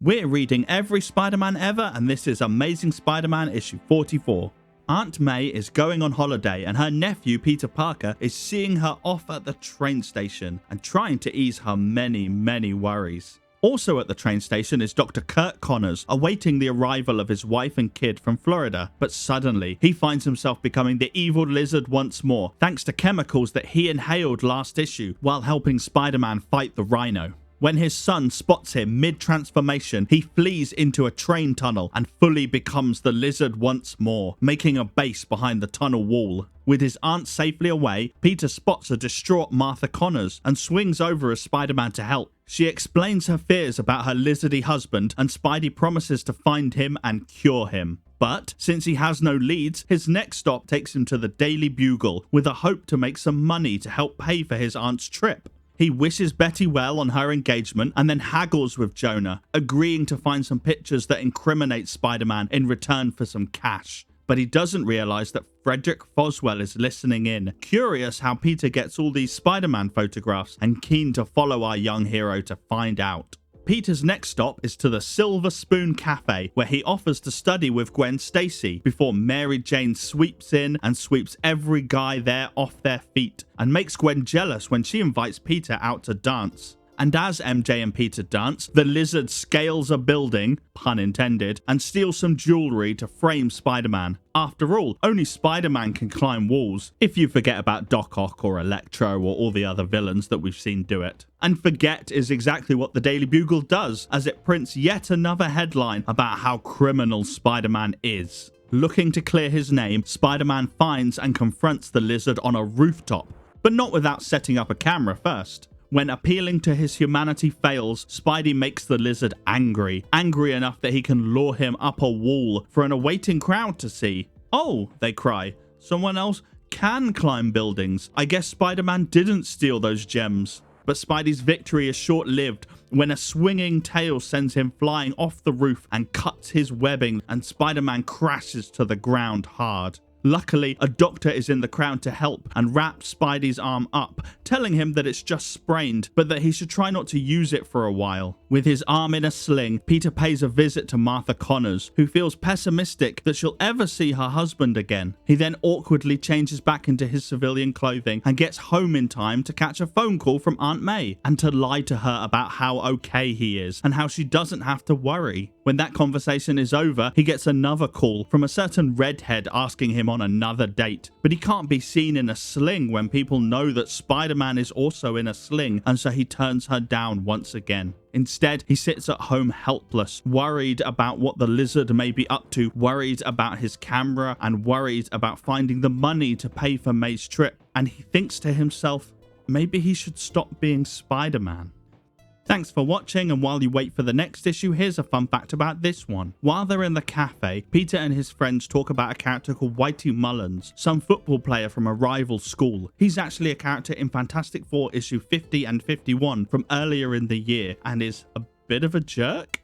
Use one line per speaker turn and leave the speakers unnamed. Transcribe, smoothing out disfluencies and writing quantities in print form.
We're reading every Spider-Man ever, and this is Amazing Spider-Man issue 44. Aunt May is going on holiday and her nephew Peter Parker is seeing her off at the train station and trying to ease her many worries. Also at the train station is Dr. Kurt Connors, awaiting the arrival of his wife and kid from Florida, but suddenly he finds himself becoming the evil lizard once more, thanks to chemicals that he inhaled last issue while helping Spider-Man fight the Rhino. When his son spots him mid-transformation, he flees into a train tunnel and fully becomes the lizard once more, making a base behind the tunnel wall. With his aunt safely away, Peter spots a distraught Martha Connors and swings over as Spider-Man to help. She explains her fears about her lizardy husband, and Spidey promises to find him and cure him. But since he has no leads, his next stop takes him to the Daily Bugle with a hope to make some money to help pay for his aunt's trip. He wishes Betty well on her engagement and then haggles with Jonah, agreeing to find some pictures that incriminate Spider-Man in return for some cash. But he doesn't realize that Frederick Foswell is listening in, curious how Peter gets all these Spider-Man photographs and keen to follow our young hero to find out. Peter's next stop is to the Silver Spoon Cafe, where he offers to study with Gwen Stacy before Mary Jane sweeps in and sweeps every guy there off their feet and makes Gwen jealous when she invites Peter out to dance. And as MJ and Peter dance, the lizard scales a building, pun intended, and steals some jewelry to frame Spider-Man. After all, only Spider-Man can climb walls, if you forget about Doc Ock or Electro or all the other villains that we've seen do it. And forget is exactly what the Daily Bugle does, as it prints yet another headline about how criminal Spider-Man is. Looking to clear his name, Spider-Man finds and confronts the lizard on a rooftop, but not without setting up a camera first. When appealing to his humanity fails, Spidey makes the lizard angry enough that he can lure him up a wall for an awaiting crowd to see. "Oh," they cry, "someone else can climb buildings. I guess Spider-Man didn't steal those gems." But Spidey's victory is short-lived when a swinging tail sends him flying off the roof and cuts his webbing, and Spider-Man crashes to the ground hard. Luckily, a doctor is in the crowd to help and wraps Spidey's arm up, telling him that it's just sprained, but that he should try not to use it for a while. With his arm in a sling, Peter pays a visit to Martha Connors, who feels pessimistic that she'll ever see her husband again. He then awkwardly changes back into his civilian clothing and gets home in time to catch a phone call from Aunt May and to lie to her about how okay he is and how she doesn't have to worry. When that conversation is over, he gets another call from a certain redhead asking him on another date. But he can't be seen in a sling when people know that Spider-Man is also in a sling, and so he turns her down once again. Instead, he sits at home helpless, worried about what the lizard may be up to, worried about his camera, and worried about finding the money to pay for May's trip. And he thinks to himself, maybe he should stop being Spider-Man. Thanks for watching, and while you wait for the next issue, here's a fun fact about this one. While they're in the cafe, Peter and his friends talk about a character called Whitey Mullins, some football player from a rival school. He's actually a character in Fantastic Four issue 50 and 51 from earlier in the year, and is a bit of a jerk.